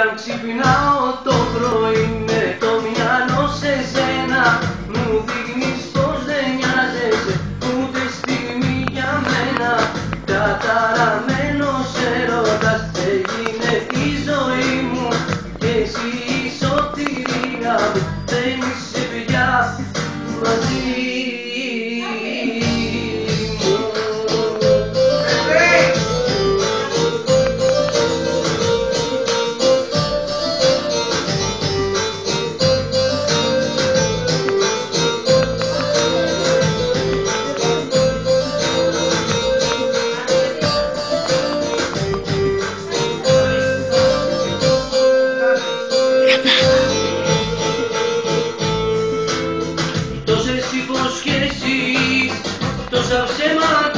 αν ξυπνάω το πρωί με το μυαλό σε σένα, μου δείχνεις πως δεν νοιάζεσαι ούτε στιγμή για μένα. Καταραμένος έρωτας έγινε η ζωή μου και εσύ η σωτηρία μου, δεν είσαι πια μαζί μου. Τόσες υποσχέσεις, τόσα ψέματα